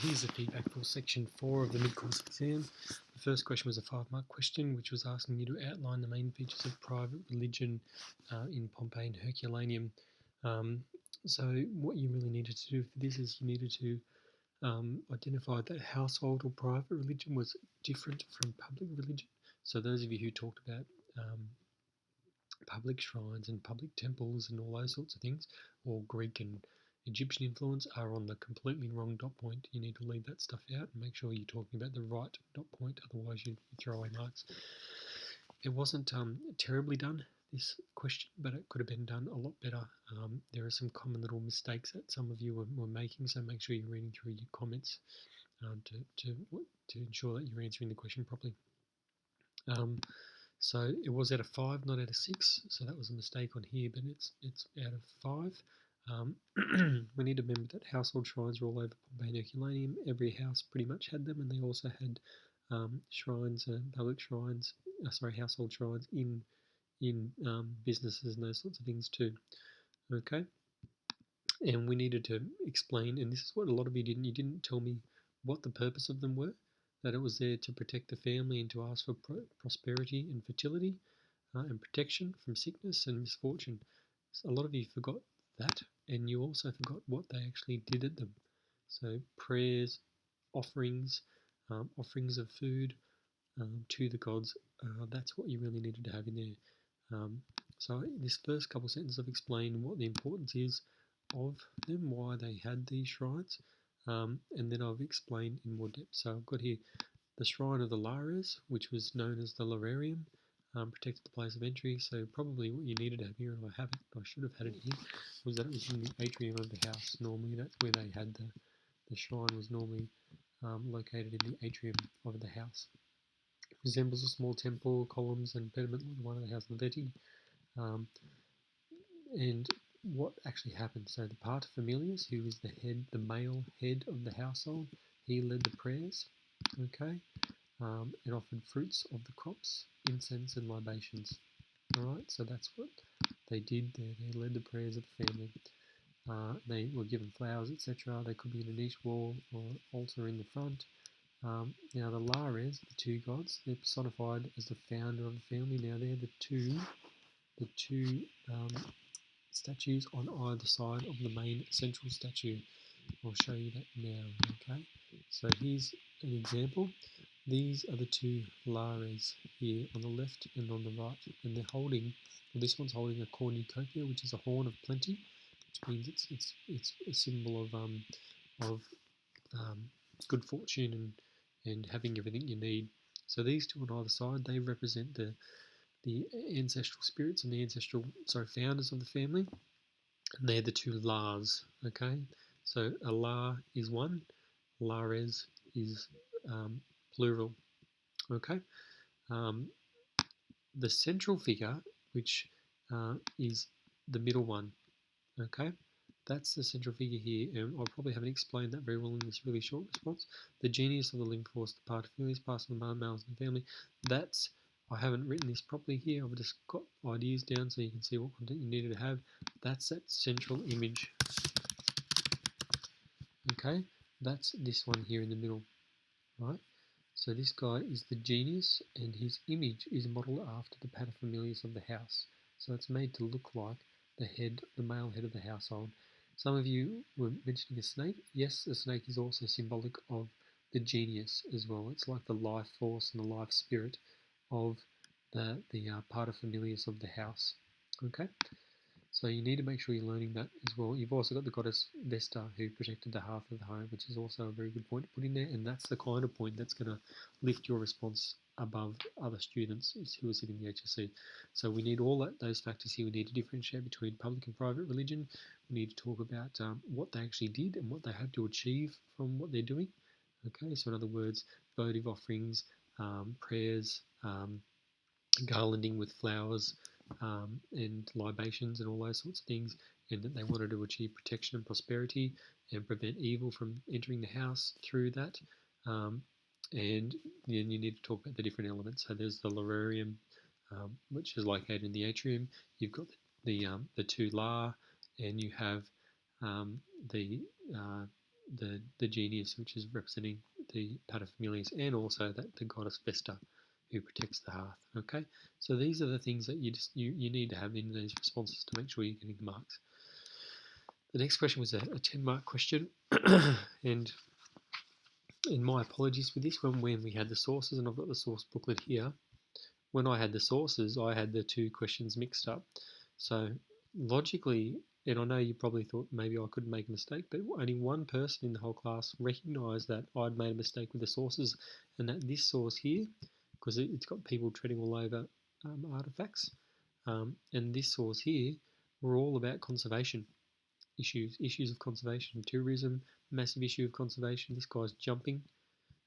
Here's the feedback for section 4 of the mid-course exam. The first question was a 5-mark question, which was asking you to outline the main features of private religion in Pompeii and Herculaneum. So what you really needed to do for this is you needed to identify that household or private religion was different from public religion. So those of you who talked about public shrines and public temples and all those sorts of things, or Greek and Egyptian influence, are on the completely wrong dot point. You need to leave that stuff out and make sure you're talking about the right dot point, otherwise you throw away marks. It wasn't terribly done, this question, but it could have been done a lot better. There are some common little mistakes that some of you were making, so make sure you're reading through your comments to ensure that you're answering the question properly. So it was out of 5, not out of 6. So that was a mistake on here, but it's out of 5. We need to remember that household shrines were all over Pompeii and Herculaneum. Every house pretty much had them, and they also had shrines, public shrines, household shrines in businesses and those sorts of things too. Okay, and we needed to explain, and this is what a lot of you didn't. You didn't tell me what the purpose of them were. That it was there to protect the family and to ask for prosperity and fertility and protection from sickness and misfortune. So a lot of you forgot that, and you also forgot what they actually did at them. So prayers, offerings, offerings of food to the gods, that's what you really needed to have in there. So this first couple sentences I've explained what the importance is of them, why they had these shrines, and then I've explained in more depth. So I've got here the shrine of the Lares, which was known as the Lararium, protected the place of entry. So probably what you needed to have here, and I haven't, I should have had it here, was that it was in the atrium of the house. Normally that's where they had the shrine was normally located in the atrium of the house. It resembles a small temple, columns and pediment like the one of the house of the Veti. And what actually happened? So the paterfamilias, who was the head, the male head of the household, he led the prayers, okay, and offered fruits of the crops, incense and libations. All right, so that's what they did there. They led the prayers of the family. They were given flowers, etc. They could be in a niche wall or altar in the front. Now the Lares, the two gods, they're personified as the founder of the family. Now they're the two statues on either side of the main central statue. I'll show you that now, okay? So here's an example. These are the two Lares here on the left and on the right, and they're holding, well, this one's holding a cornucopia, which is a horn of plenty, which means it's a symbol of good fortune and having everything you need. So these two on either side, they represent the ancestral spirits and the founders of the family, and they're the two Lars. Okay, so a La is one, Lares is plural. Okay, the central figure, which is the middle one. Okay, that's the central figure here, and I probably haven't explained that very well in this really short response. The genius of the lymph force, the paterfamilias, passed on the males in the family. That's, I haven't written this properly here. I've just got ideas down so you can see what content you needed to have. That's that central image. Okay, that's this one here in the middle, right? So this guy is the genius, and his image is modelled after the paterfamilias of the house. So it's made to look like the head, the male head of the household. Some of you were mentioning a snake. Yes, the snake is also symbolic of the genius as well. It's like the life force and the life spirit of the paterfamilias of the house. Okay, so you need to make sure you're learning that as well. You've also got the goddess Vesta, who protected the hearth of the home, which is also a very good point to put in there, and that's the kind of point that's going to lift your response above other students who are sitting in the HSC. So we need all those factors here. We need to differentiate between public and private religion. We need to talk about what they actually did and what they had to achieve from what they're doing. Okay, so in other words, votive offerings, prayers, garlanding with flowers, and libations and all those sorts of things, and that they wanted to achieve protection and prosperity and prevent evil from entering the house through that. And then you need to talk about the different elements. So there's the Lararium, which is located in the atrium. You've got the two La, and you have the the Genies, which is representing the paterfamilias, and also that the goddess Vesta, who protects the hearth. Okay, so these are the things that you need to have in these responses to make sure you're getting the marks. The next question was a 10-mark question, and my apologies for this. When we had the sources, and I've got the source booklet here, when I had the sources, I had the two questions mixed up. So logically, and I know you probably thought maybe I could make a mistake, but only one person in the whole class recognised that I'd made a mistake with the sources, and that this source here, because it's got people treading all over artefacts, and this source here were all about conservation issues of conservation, tourism, massive issue of conservation. This guy's jumping,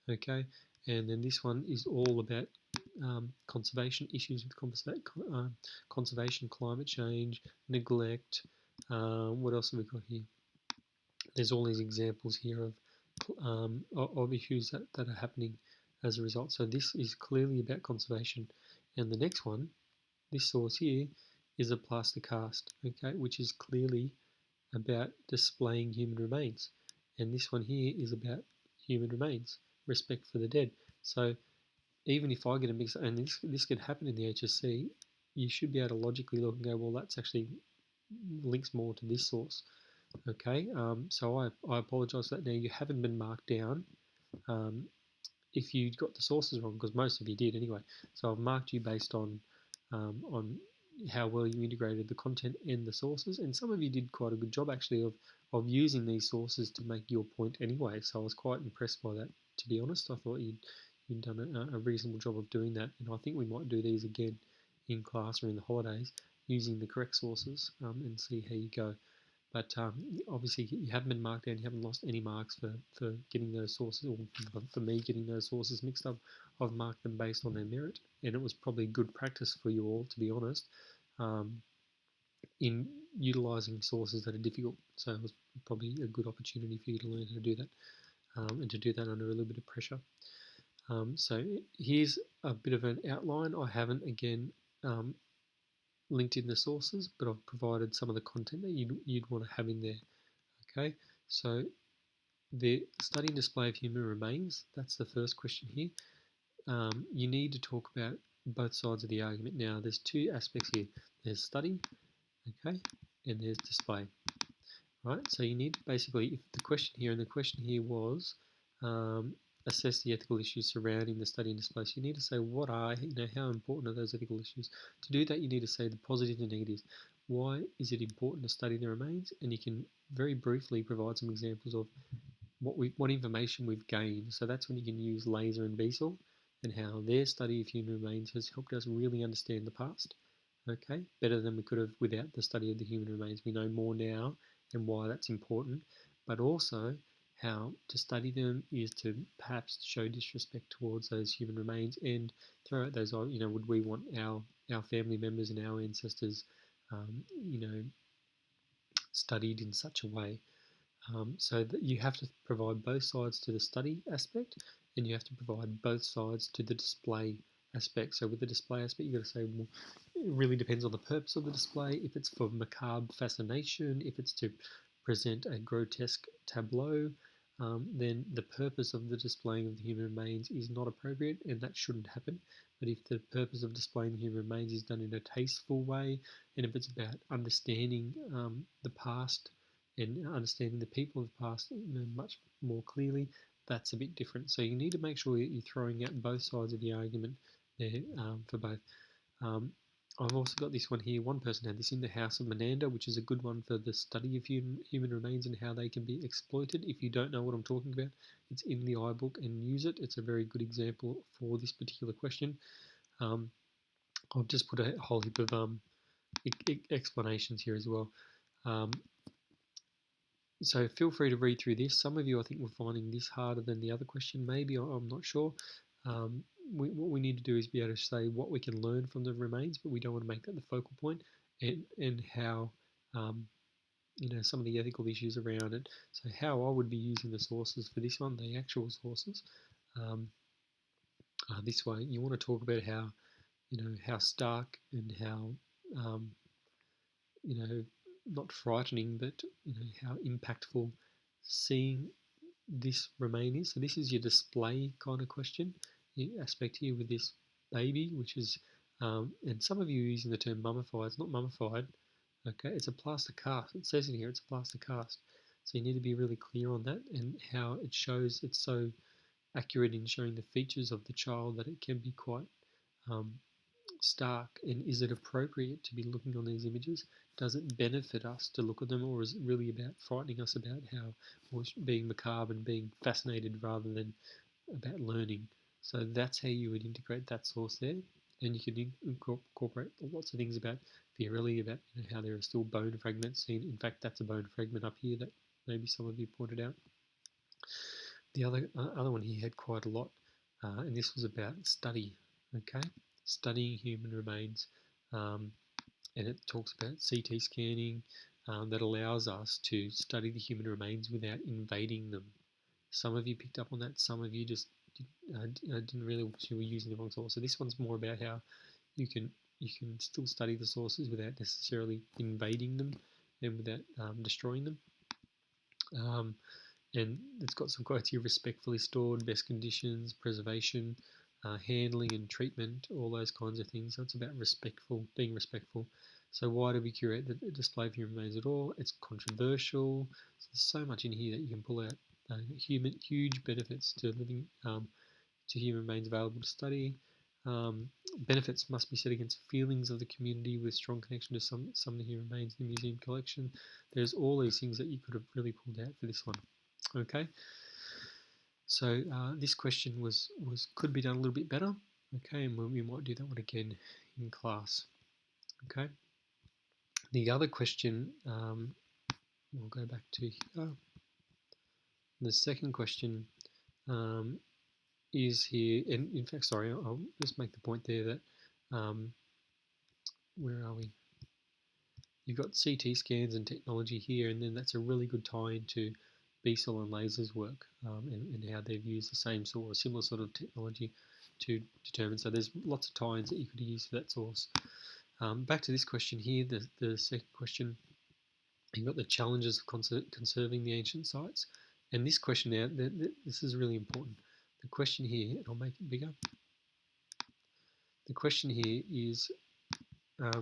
okay, and then this one is all about conservation issues with conservation, climate change, neglect. What else have we got here? There's all these examples here of issues that are happening as a result. So this is clearly about conservation. And the next one, this source here, is a plaster cast, okay, which is clearly about displaying human remains. And this one here is about human remains, respect for the dead. So even if I get a mix, and this could happen in the HSC, you should be able to logically look and go, well, that's actually links more to this source. Okay, so I apologise for that. Now, you haven't been marked down if you got the sources wrong, because most of you did anyway. So I've marked you based on how well you integrated the content and the sources, and some of you did quite a good job actually of using these sources to make your point anyway. So I was quite impressed by that, to be honest. I thought you'd done a reasonable job of doing that, and I think we might do these again in class or in the holidays using the correct sources and see how you go. But obviously you haven't been marked down, you haven't lost any marks for getting those sources, or for me getting those sources mixed up. I've marked them based on their merit, and it was probably good practice for you all, to be honest, in utilising sources that are difficult. So it was probably a good opportunity for you to learn how to do that, and to do that under a little bit of pressure. So here's a bit of an outline. I haven't, again, linked in the sources, but I've provided some of the content that you'd want to have in there. Okay, so the study and display of human remains, that's the first question here. You need to talk about both sides of the argument. Now, there's two aspects here. There's study, okay, and there's display, right? So you need to basically, if the question here was, assess the ethical issues surrounding the study and display. So you need to say what are, how important are those ethical issues. To do that, you need to say the positives and negatives. Why is it important to study the remains? And you can very briefly provide some examples of what information we've gained. So that's when you can use Laser and Beasel, and how their study of human remains has helped us really understand the past, okay, better than we could have without the study of the human remains. We know more now and why that's important, but also how to study them is to perhaps show disrespect towards those human remains and throw out those, would we want our family members and our ancestors, studied in such a way. So that you have to provide both sides to the study aspect, and you have to provide both sides to the display aspect. So with the display aspect, you've got to say, well, it really depends on the purpose of the display. If it's for macabre fascination, if it's to present a grotesque tableau, then the purpose of the displaying of the human remains is not appropriate, and that shouldn't happen. But if the purpose of displaying the human remains is done in a tasteful way, and if it's about understanding the past and understanding the people of the past much more clearly, that's a bit different. So you need to make sure that you're throwing out both sides of the argument there for both. I've also got this one here. One person had this in the House of Menander, which is a good one for the study of human remains and how they can be exploited. If you don't know what I'm talking about, it's in the iBook and use it. It's a very good example for this particular question. I've just put a whole heap of explanations here as well. So feel free to read through this. Some of you, I think, were finding this harder than the other question. Maybe, I'm not sure. What we need to do is be able to say what we can learn from the remains, but we don't want to make that the focal point, and how, some of the ethical issues around it. So how I would be using the sources for this one, the actual sources, this way. You want to talk about how, how stark and how, not frightening, but how impactful seeing this remain is. So this is your display kind of question aspect here with this baby, which is, and some of you are using the term mummified. It's not mummified. Okay, it's a plaster cast. It says in here it's a plaster cast. So you need to be really clear on that and how it shows. It's so accurate in showing the features of the child that it can be quite stark. And is it appropriate to be looking on these images? Does it benefit us to look at them, or is it really about frightening us about how, or being macabre and being fascinated rather than about learning? So that's how you would integrate that source there. And you can incorporate lots of things about Fiorelli, about how there are still bone fragments seen. In fact, that's a bone fragment up here that maybe some of you pointed out. The other one he had quite a lot, and this was about study. Okay, studying human remains, and it talks about CT scanning that allows us to study the human remains without invading them. Some of you picked up on that. Some of you just didn't really, you were using the wrong source. So this one's more about how you can still study the sources without necessarily invading them and without destroying them. And it's got some quotes here: respectfully stored, best conditions, preservation, handling and treatment, all those kinds of things. So it's about being respectful. So why do we curate the display of human remains at all? It's controversial. So there's so much in here that you can pull out. Huge benefits to living to human remains available to study. Benefits must be set against feelings of the community with strong connection to some of the human remains in the museum collection. There's all these things that you could have really pulled out for this one. Okay, so this question could be done a little bit better. Okay, and we might do that one again in class. Okay, the other question, we'll go back to here. The second question is here, and in fact, sorry, I'll just make the point there that where are we? You've got CT scans and technology here, and then that's a really good tie into Beasel and Laser's work and how they've used the same sort or similar sort of technology to determine. So there's lots of tie-ins that you could use for that source. Back to this question here, the second question, you've got the challenges of conserving the ancient sites. And this question now, this is really important. The question here, and I'll make it bigger. The question here is,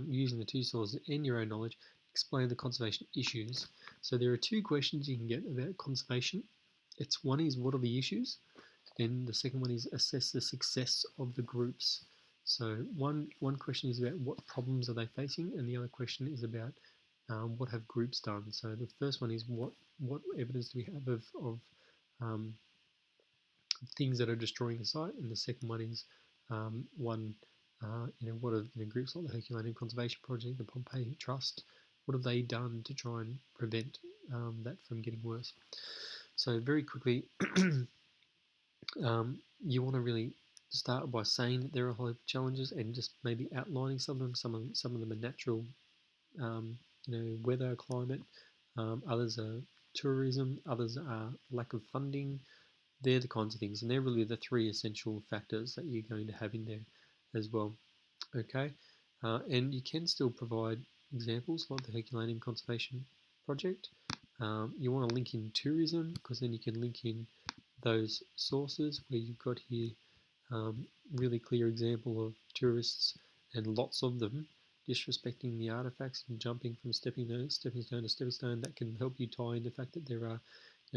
using the two sources and your own knowledge, explain the conservation issues. So there are two questions you can get about conservation. One is, what are the issues? And the second one is, assess the success of the groups. So one question is about what problems are they facing, and the other question is about what have groups done. So the first one is what evidence do we have of things that are destroying the site, and the second one is what have groups like the Herculaneum Conservation Project, the Pompeii Trust, what have they done to try and prevent that from getting worse? So very quickly, you want to really start by saying that there are a whole heap of challenges and just maybe outlining some of them. Some of them are natural, weather, climate. Others are tourism. Others are lack of funding. They're the kinds of things, and they're really the three essential factors that you're going to have in there as well. Okay, and you can still provide examples like the Herculaneum Conservation Project. You want to link in tourism, because then you can link in those sources where you've got here really clear example of tourists, and lots of them, disrespecting the artifacts and jumping from stepping stone to stepping stone. That can help you tie in the fact that there are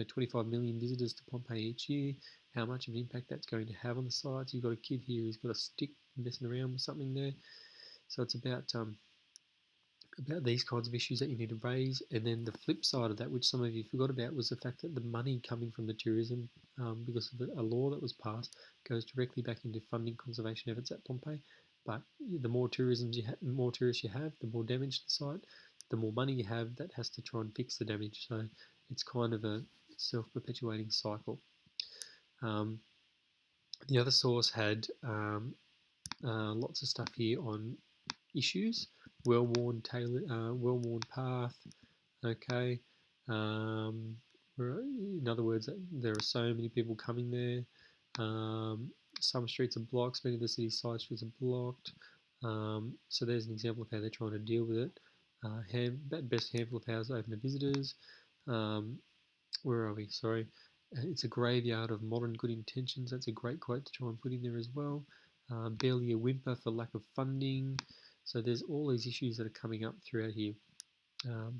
25 million visitors to Pompeii each year, how much of an impact that's going to have on the sites. You've got a kid here who's got a stick messing around with something there. So it's about these kinds of issues that you need to raise. And then the flip side of that, which some of you forgot about, was the fact that the money coming from the tourism, because of a law that was passed, goes directly back into funding conservation efforts at Pompeii. But the more tourists you have, the more damage to the site, the more money you have that has to try and fix the damage. So it's kind of a self-perpetuating cycle. The other source had lots of stuff here on issues, well-worn path. Okay, in other words, there are so many people coming there. Some streets are blocked. Many of the city's side streets are blocked. So there's an example of how they're trying to deal with it. Best handful of houses open to visitors. Where are we? Sorry. It's a graveyard of modern good intentions. That's a great quote to try and put in there as well. Barely a whimper for lack of funding. So there's all these issues that are coming up throughout here.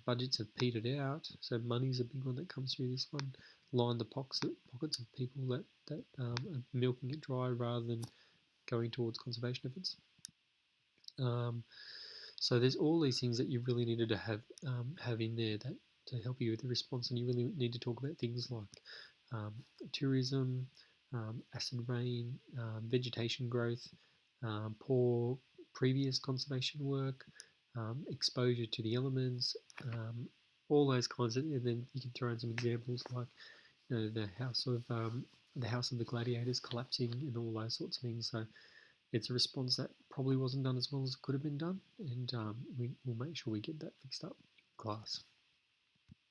Budgets have petered out, so money's a big one that comes through this one. Line the pockets of people that are milking it dry rather than going towards conservation efforts. So there's all these things that you really needed to have in there that to help you with the response, and you really need to talk about things like tourism, acid rain, vegetation growth, poor previous conservation work, exposure to the elements, all those kinds of, and then you can throw in some examples like the house of the gladiators collapsing and all those sorts of things. So it's a response that probably wasn't done as well as it could have been done, and we'll make sure we get that fixed up in class.